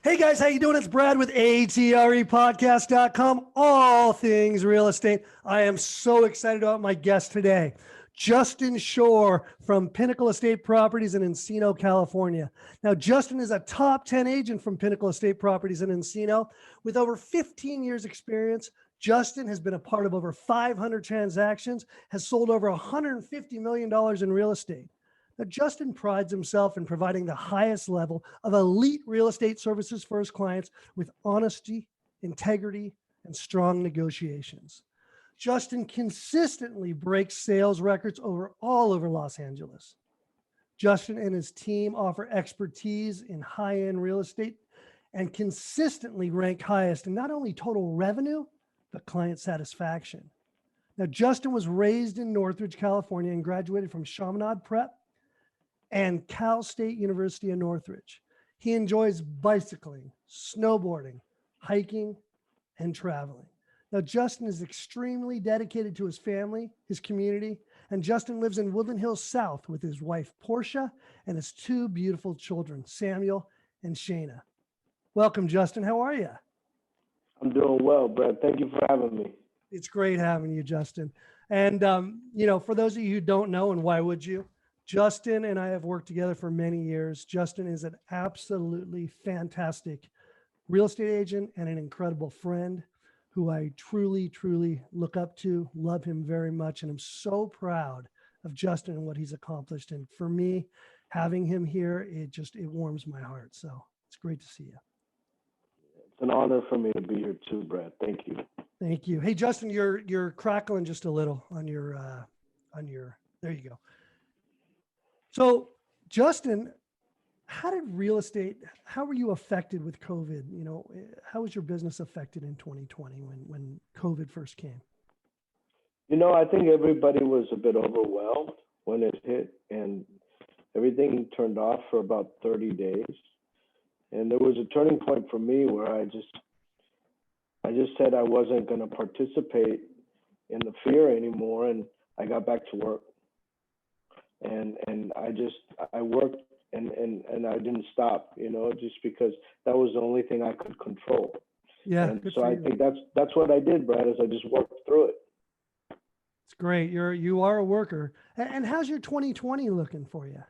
Hey guys, how you doing? It's Brad with ATRE Podcast.com, all things real estate. I am so excited about my guest today, Justin Shore from Pinnacle Estate Properties in Encino, California. Now, Justin is a top 10 agent from Pinnacle Estate Properties in Encino. With over 15 years experience, Justin has been a part of over 500 transactions, has sold over $150 million in real estate. Now, Justin prides himself in providing the highest level of elite real estate services for his clients with honesty, integrity, and strong negotiations. Justin consistently breaks sales records all over Los Angeles. Justin and his team offer expertise in high-end real estate and consistently rank highest in not only total revenue, but client satisfaction. Now, Justin was raised in Northridge, California, and graduated from Chaminade Prep and Cal State University in Northridge. He enjoys bicycling, snowboarding, hiking, and traveling. Now, Justin is extremely dedicated to his family, his community, and Justin lives in Woodland Hills South with his wife, Portia, and his two beautiful children, Samuel and Shayna. Welcome, Justin. How are you? I'm doing well, Brad. Thank you for having me. It's great having you, Justin. And, for those of you who don't know, and why would you? Justin and I have worked together for many years. Justin is an absolutely fantastic real estate agent and an incredible friend who I truly, truly look up to, love him very much. And I'm so proud of Justin and what he's accomplished. And for me, having him here, it warms my heart. So it's great to see you. It's an honor for me to be here too, Brad. Thank you. Thank you. Hey, Justin, you're crackling just a little on your, there you go. So, Justin, how were you affected with COVID? How was your business affected in 2020 when COVID first came? I think everybody was a bit overwhelmed when it hit, and everything turned off for about 30 days. And there was a turning point for me where I just said I wasn't going to participate in the fear anymore, and I got back to work. And I worked and I didn't stop, just because that was the only thing I could control. Yeah. And so I think that's what I did, Brad, is I just worked through it. It's great. You are a worker. And how's your 2020 looking for you?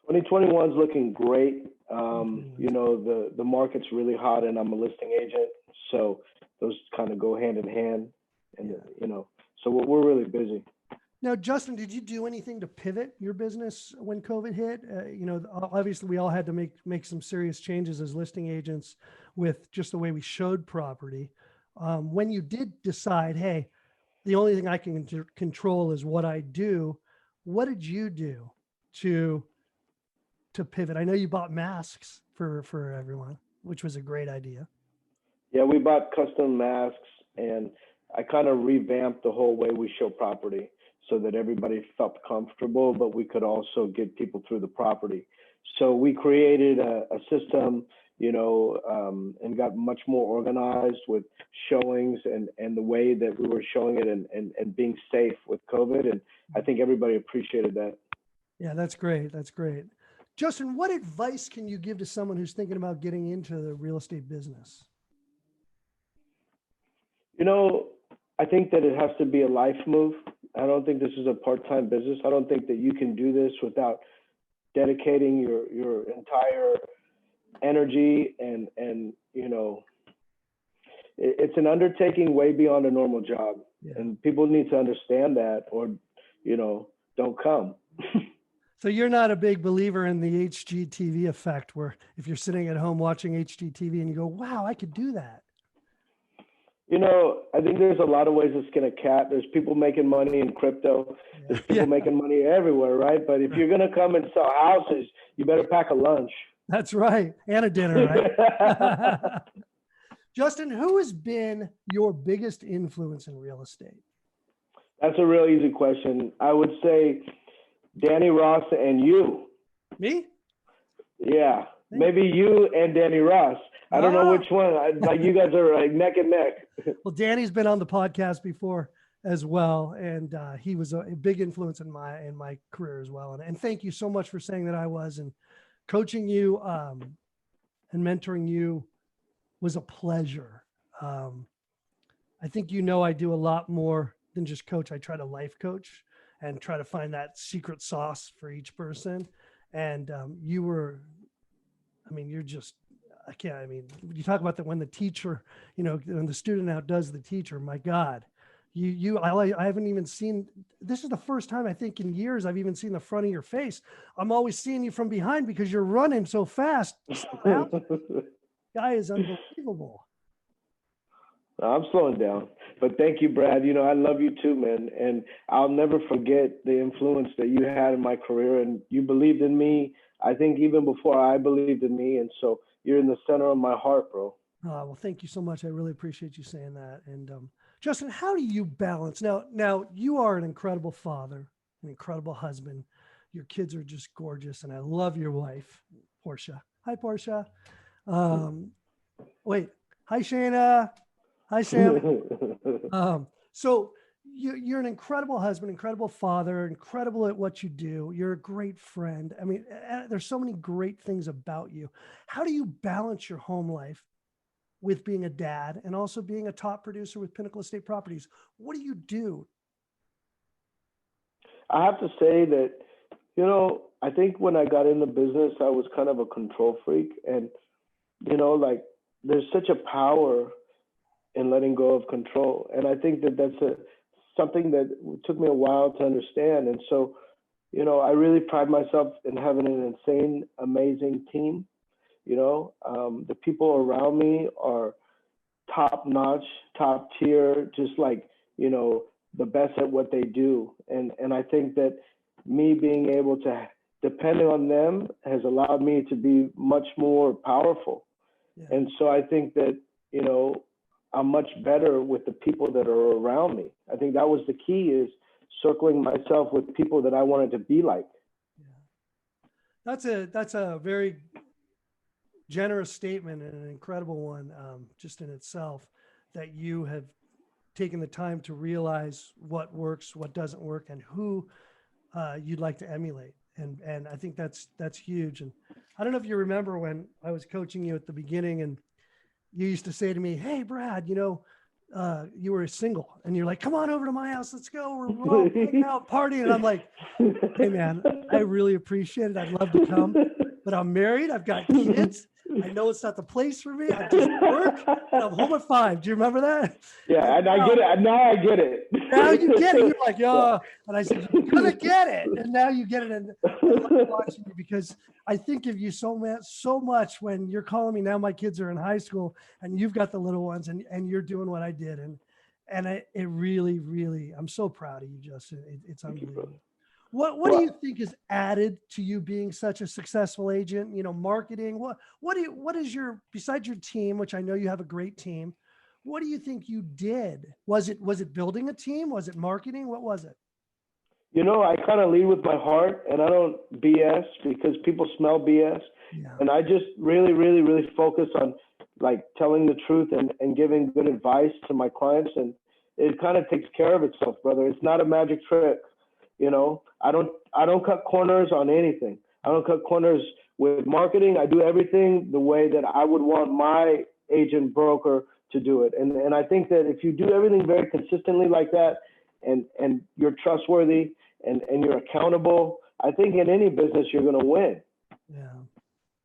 2021 is looking great. The market's really hot, and I'm a listing agent, so those kind of go hand in hand. And so we're really busy. Now, Justin, did you do anything to pivot your business when COVID hit? Obviously we all had to make some serious changes as listing agents with just the way we showed property. When you did decide, hey, the only thing I can control is what I do, what did you do to pivot? I know you bought masks for everyone, which was a great idea. Yeah, we bought custom masks, and I kind of revamped the whole way we show property, so that everybody felt comfortable, but we could also get people through the property. So we created a system, and got much more organized with showings and the way that we were showing it and being safe with COVID. And I think everybody appreciated that. Yeah, that's great. That's great. Justin, what advice can you give to someone who's thinking about getting into the real estate business? I think that it has to be a life move. I don't think this is a part-time business. I don't think that you can do this without dedicating your entire energy and it's an undertaking way beyond a normal job. Yeah. And people need to understand that, or don't come. So you're not a big believer in the HGTV effect, where if you're sitting at home watching HGTV and you go, wow, I could do that. I think there's a lot of ways to skin a cat. There's people making money in crypto. Yeah. There's people making money everywhere, right? But if you're going to come and sell houses, you better pack a lunch. That's right. And a dinner, right? Justin, who has been your biggest influence in real estate? That's a real easy question. I would say Danny Ross and you. Me? Yeah. Maybe you and Danny Ross. I don't know which one. Like you guys are like neck and neck. Well, Danny's been on the podcast before as well, and he was a big influence in my career as well. And thank you so much for saying that I was, and coaching you. and mentoring you was a pleasure. I think, I do a lot more than just coach. I try to life coach and try to find that secret sauce for each person. And you're just, you talk about that when the teacher, when the student outdoes the teacher, my God, I haven't even seen, this is the first time I think in years I've even seen the front of your face. I'm always seeing you from behind because you're running so fast. Guy is unbelievable. I'm slowing down, but thank you, Brad. I love you too, man. And I'll never forget the influence that you had in my career, and you believed in me. I think even before I believed in me. And so you're in the center of my heart, bro. Well, thank you so much. I really appreciate you saying that. And Justin, how do you balance now you are an incredible father, an incredible husband. Your kids are just gorgeous. And I love your wife, Portia. Hi, Portia. Wait, hi, Shayna. Hi, Sam. So you're an incredible husband, incredible father, incredible at what you do. You're a great friend. I mean, there's so many great things about you. How do you balance your home life with being a dad and also being a top producer with Pinnacle Estate Properties? What do you do? I have to say that, I think when I got into business, I was kind of a control freak. And, there's such a power in letting go of control. And I think that that's something that took me a while to understand. And so, I really pride myself in having an insane, amazing team. The people around me are top notch, top tier, just like, the best at what they do. And I think that me being able to depend on them has allowed me to be much more powerful. Yeah. And so I think that, I'm much better with the people that are around me. I think that was the key, is circling myself with people that I wanted to be like. Yeah. That's a very generous statement and an incredible one, just in itself, that you have taken the time to realize what works, what doesn't work, and who you'd like to emulate. And I think that's huge. And I don't know if you remember when I was coaching you at the beginning, and you used to say to me, "Hey, Brad, you were single," and you're like, "Come on over to my house. Let's go. We're all hanging out, partying." And I'm like, "Hey, man, I really appreciate it. I'd love to come, but I'm married. I've got kids. I know it's not the place for me. I just work, and I'm home at 5. Do you remember that?" Yeah, and I get it. Now I get it. Now you get it. You're like, "Yeah." And I said, "You're gonna get it," and now you get it. And I love watching you because I think of you so much when you're calling me. Now my kids are in high school, and you've got the little ones, and you're doing what I did, and it really, really, I'm so proud of you, Justin. It's unbelievable. What do you think is added to you being such a successful agent? Marketing. What is your, besides your team, which I know you have a great team, what do you think you did? Was it building a team? Was it marketing? What was it? I kind of lead with my heart, and I don't BS because people smell BS. Yeah. And I just really, really, really focus on like telling the truth and giving good advice to my clients. And it kind of takes care of itself, brother. It's not a magic trick. I don't cut corners on anything. I don't cut corners with marketing. I do everything the way that I would want my agent broker to do it. And I think that if you do everything very consistently like that, and you're trustworthy and you're accountable, I think in any business you're going to win. Yeah,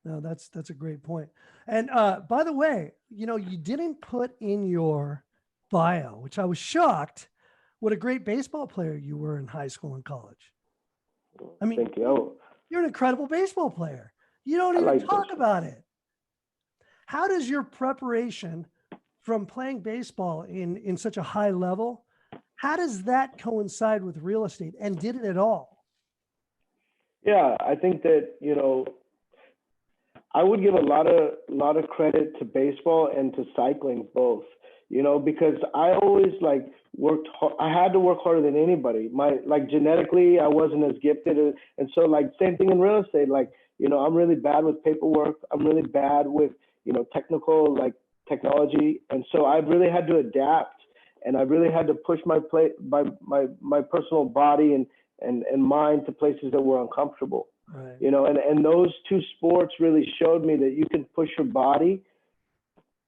no, that's a great point. And by the way, you didn't put in your bio, which I was shocked, what a great baseball player you were in high school and college. I mean, thank you. You're an incredible baseball player. You don't even talk about it. How does your preparation from playing baseball in such a high level, how does that coincide with real estate, and did it at all? Yeah, I think that, I would give a lot of credit to baseball and to cycling both, because I always worked hard. I had to work harder than anybody. Genetically, I wasn't as gifted. And so same thing in real estate, I'm really bad with paperwork. I'm really bad with, technical, technology. And so I've really had to adapt, and I really had to push my personal body and mind to places that were uncomfortable. Right. you know, and those two sports really showed me that you can push your body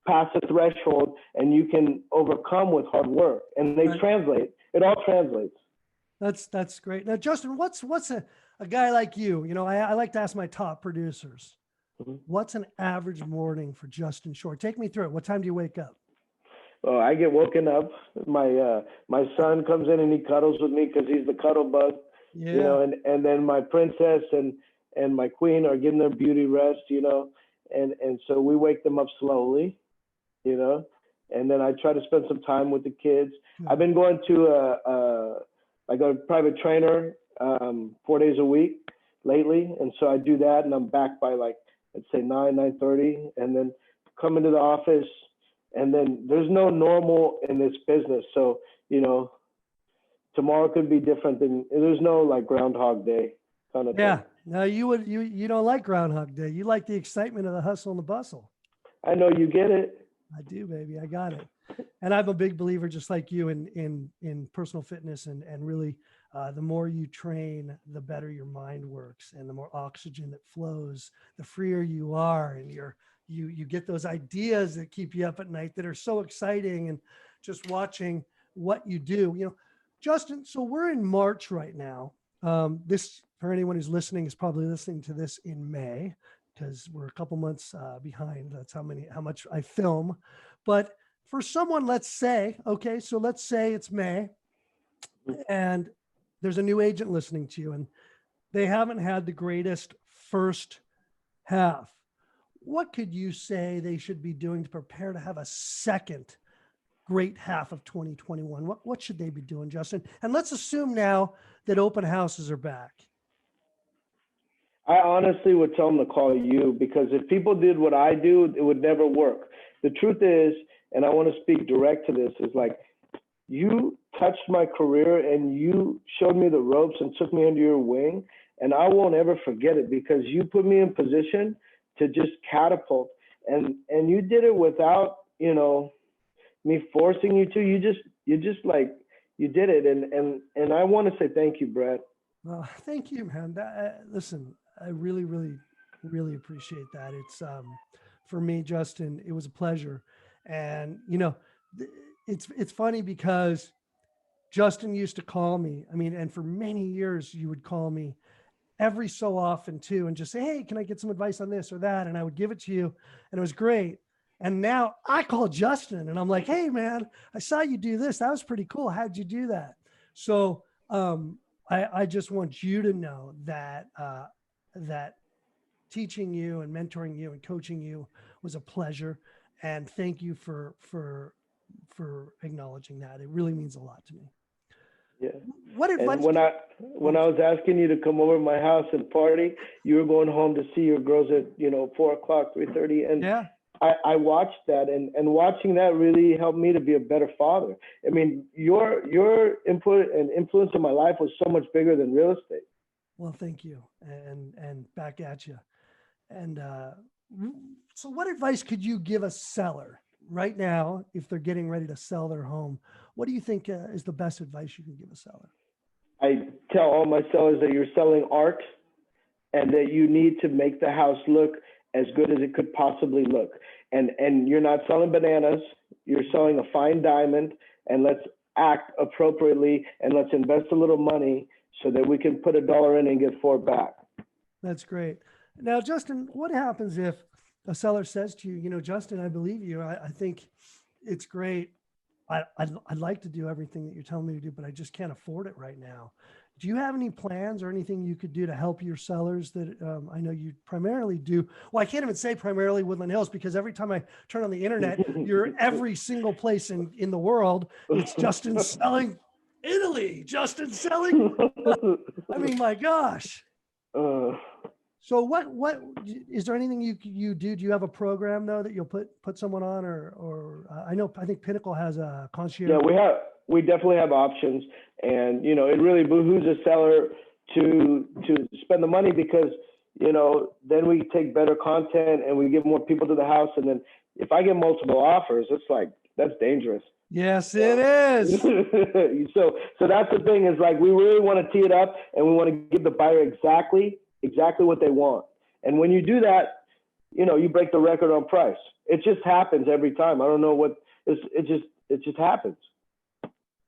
past the threshold and you can overcome with hard work, and they Right. translate. It all translates. That's great. Now, Justin, what's a guy like you? You know, I like to ask my top producers, Mhm. what's an average morning for Justin Shore? Take me through it. What time do you wake up? Well, I get woken up. My son comes in and he cuddles with me because he's the cuddle bug, you know, Yeah. and then my princess and my queen are getting their beauty rest, you know, and so we wake them up slowly, you know, and then I try to spend some time with the kids. Good. I've been going to like a private trainer 4 days a week lately, and so I do that, and I'm back by like, let's say 9:30, and then come into the office. And then there's no normal in this business. So, you know, tomorrow could be different than, there's no like Groundhog Day kind of Yeah. thing. No, you don't like Groundhog Day. You like the excitement of the hustle and the bustle. I know you get it. I do, baby. I got it. And I'm a big believer, just like you, in personal fitness, and really, the more you train, the better your mind works, and the more oxygen that flows, the freer you are, and you get those ideas that keep you up at night that are so exciting, and just watching what you do. You know, Justin. So we're in March right now. This, for anyone who's listening, is probably listening to this in May, because we're a couple months behind. That's how much I film. But for someone, let's say it's May, and there's a new agent listening to you, and they haven't had the greatest first half. What could you say they should be doing to prepare to have a second great half of 2021? What should they be doing, Justin? And let's assume now that open houses are back. I honestly would tell them to call you, because if people did what I do, it would never work. The truth is, and I want to speak direct to this, is like, you touched my career and you showed me the ropes and took me under your wing. And I won't ever forget it, because you put me in position to just catapult. And you did it without, you know, me forcing you to. You just like, you did it. And I want to say thank you, Brad. Well, thank you, man. Listen, I really, really, really appreciate that. It's for me, Justin, it was a pleasure. And you know, it's funny because Justin used to call me. I mean, and for many years you would call me every so often too, and just say, "Hey, can I get some advice on this or that?" And I would give it to you, and it was great. And now I call Justin and I'm like, "Hey, man, I saw you do this. That was pretty cool. How'd you do that?" So I just want you to know that that teaching you and mentoring you and coaching you was a pleasure, and thank you for acknowledging that. It really means a lot to me. Yeah. What advice? And when I was asking you to come over to my house and party, you were going home to see your girls at, you know, 4:00, 3:30, and Yeah. I watched that, and watching that really helped me to be a better father. I mean, your input and influence in my life was so much bigger than real estate. Well, thank you, and back at you. And so, what advice could you give a seller right now if they're getting ready to sell their home? What do you think is the best advice you can give a seller? I tell all my sellers that you're selling art, and that you need to make the house look as good as it could possibly look. And you're not selling bananas, you're selling a fine diamond, and let's act appropriately, and let's invest a little money so that we can put $1 in and get 4 back. That's great. Now, Justin, what happens if a seller says to you, you know, Justin, I believe you. I think it's great. I'd like to do everything that you're telling me to do, but I just can't afford it right now. Do you have any plans or anything you could do to help your sellers that I know you primarily do? Well, I can't even say primarily Woodland Hills, because every time I turn on the internet, you're every single place in the world. It's Justin selling Italy, Justin selling. I mean, my gosh. So what is there anything you do? Do you have a program though that you'll put someone on, or I think Pinnacle has a concierge. Yeah, we definitely have options, and you know, it really behooves a seller to spend the money, because you know, then we take better content and we get more people to the house, and then if I get multiple offers, it's like, that's dangerous. Yes, it is. So that's the thing, is like, we really want to tee it up, and we want to give the buyer exactly exactly what they want. And when you do that, you know, you break the record on price. It just happens every time. I don't know what it just happens.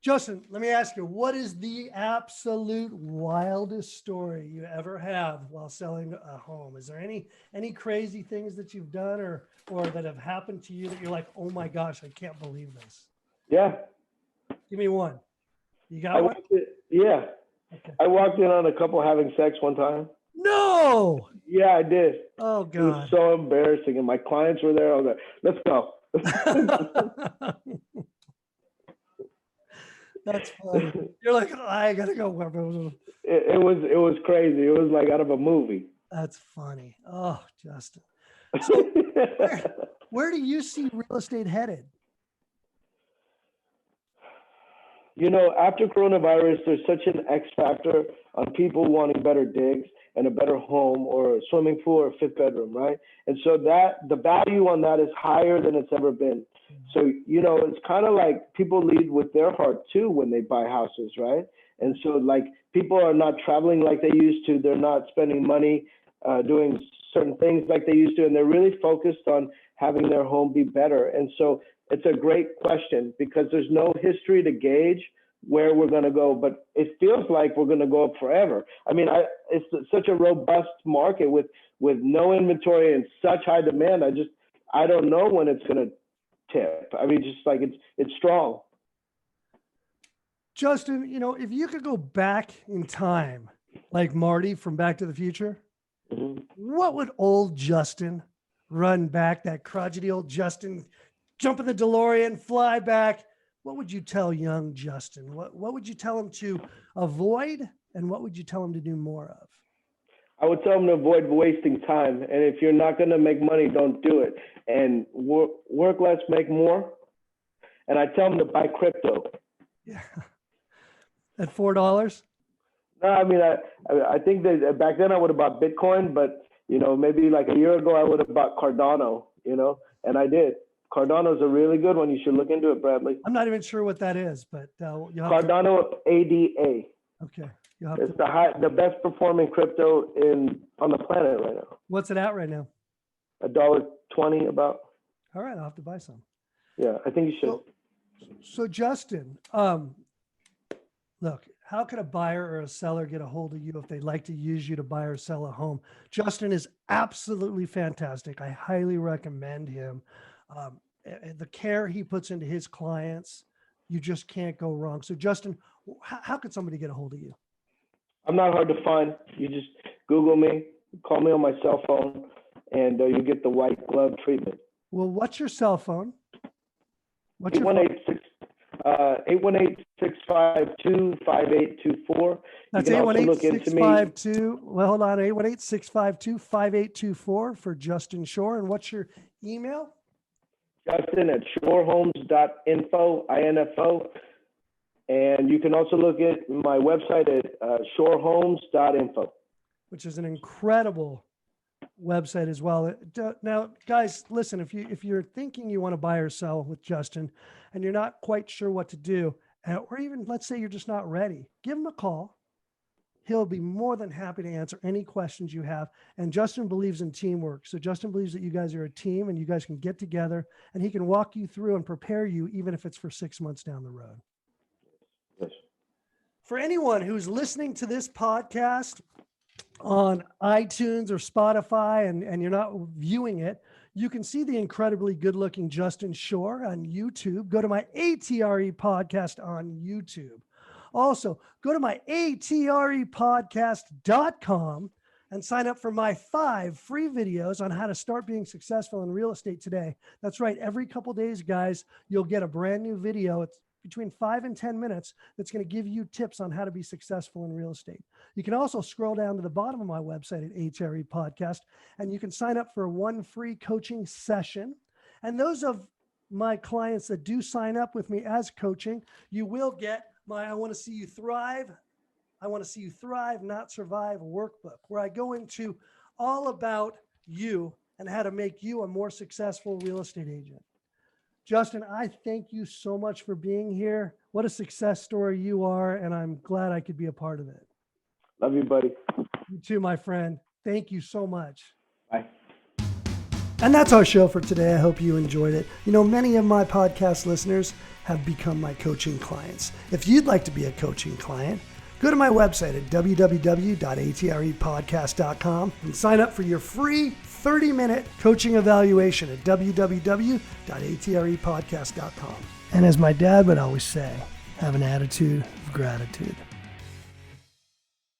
Justin, let me ask you, what is the absolute wildest story you ever have while selling a home? Is there any crazy things that you've done or that have happened to you that you're like, oh my gosh, I can't believe this? Yeah. Give me one. You got one? Yeah. Okay. I walked in on a couple having sex one time. No. Yeah, I did. Oh It was God. so embarrassing. And my clients were there. I was like, let's go. That's funny. You're like, oh, I gotta go. It was crazy. It was like out of a movie. That's funny. Oh, Justin. So where do you see real estate headed? You know, after coronavirus, there's such an X factor on people wanting better digs and a better home or a swimming pool or a fifth bedroom, right? And so that the value on that is higher than it's ever been. So, you know, it's kind of like people lead with their heart too when they buy houses, right? And so like people are not traveling like they used to. They're not spending money doing certain things like they used to. And they're really focused on having their home be better. And so it's a great question because there's no history to gauge where we're going to go, but it feels like we're going to go up forever. I mean, it's such a robust market with no inventory and such high demand. I don't know when it's going to tip. I mean, just like it's strong. Justin, you know, if you could go back in time, like Marty from Back to the Future, what would old Justin run back, that crotchety old Justin, jump in the DeLorean, fly back? What would you tell young Justin? What would you tell him to avoid, and what would you tell him to do more of? I would tell him to avoid wasting time. And if you're not going to make money, don't do it. And work less, make more. And I tell him to buy crypto. Yeah. At $4? No, I mean, I think that back then I would have bought Bitcoin, but, you know, maybe like a year ago I would have bought Cardano, you know, and I did. Cardano's a really good one. You should look into it, Bradley. I'm not even sure what that is, but Cardano ADA. Okay. It's the best performing crypto on the planet right now. What's it at right now? $1.20 about. All right, I'll have to buy some. Yeah, I think you should. So Justin, look, how can a buyer or a seller get a hold of you if they'd like to use you to buy or sell a home? Justin is absolutely fantastic. I highly recommend him. The care he puts into his clients, you just can't go wrong. So Justin, how could somebody get a hold of you? I'm not hard to find. You just Google me, call me on my cell phone, and you get the white glove treatment. Well, what's your cell phone? What's 818-652-5824. That's 818-652. Well, hold on, 818-652-5824 for Justin Shore. And what's your email? Justin at shorehomes.info, info. And you can also look at my website at shorehomes.info. Which is an incredible website as well. Now, guys, listen, if you're thinking you want to buy or sell with Justin and you're not quite sure what to do, or even let's say you're just not ready, give him a call. He'll be more than happy to answer any questions you have. And Justin believes in teamwork. So Justin believes that you guys are a team and you guys can get together and he can walk you through and prepare you, even if it's for 6 months down the road. Yes. For anyone who's listening to this podcast on iTunes or Spotify and you're not viewing it, you can see the incredibly good-looking Justin Shore on YouTube. Go to my ATRE Podcast on YouTube. Also, go to my ATREpodcast.com and sign up for my 5 free videos on how to start being successful in real estate today. That's right. Every couple days, guys, you'll get a brand new video. It's between 5 and 10 minutes that's going to give you tips on how to be successful in real estate. You can also scroll down to the bottom of my website at ATRE Podcast, and you can sign up for 1 free coaching session. And those of my clients that do sign up with me as coaching, you will get my I Want to See You Thrive, I Want to See You Thrive, Not Survive workbook, where I go into all about you and how to make you a more successful real estate agent. Justin, I thank you so much for being here. What a success story you are, and I'm glad I could be a part of it. Love you, buddy. You too, my friend. Thank you so much. Bye. And that's our show for today. I hope you enjoyed it. You know, many of my podcast listeners have become my coaching clients. If you'd like to be a coaching client, go to my website at www.atrepodcast.com and sign up for your free 30-minute coaching evaluation at www.atrepodcast.com. And as my dad would always say, have an attitude of gratitude.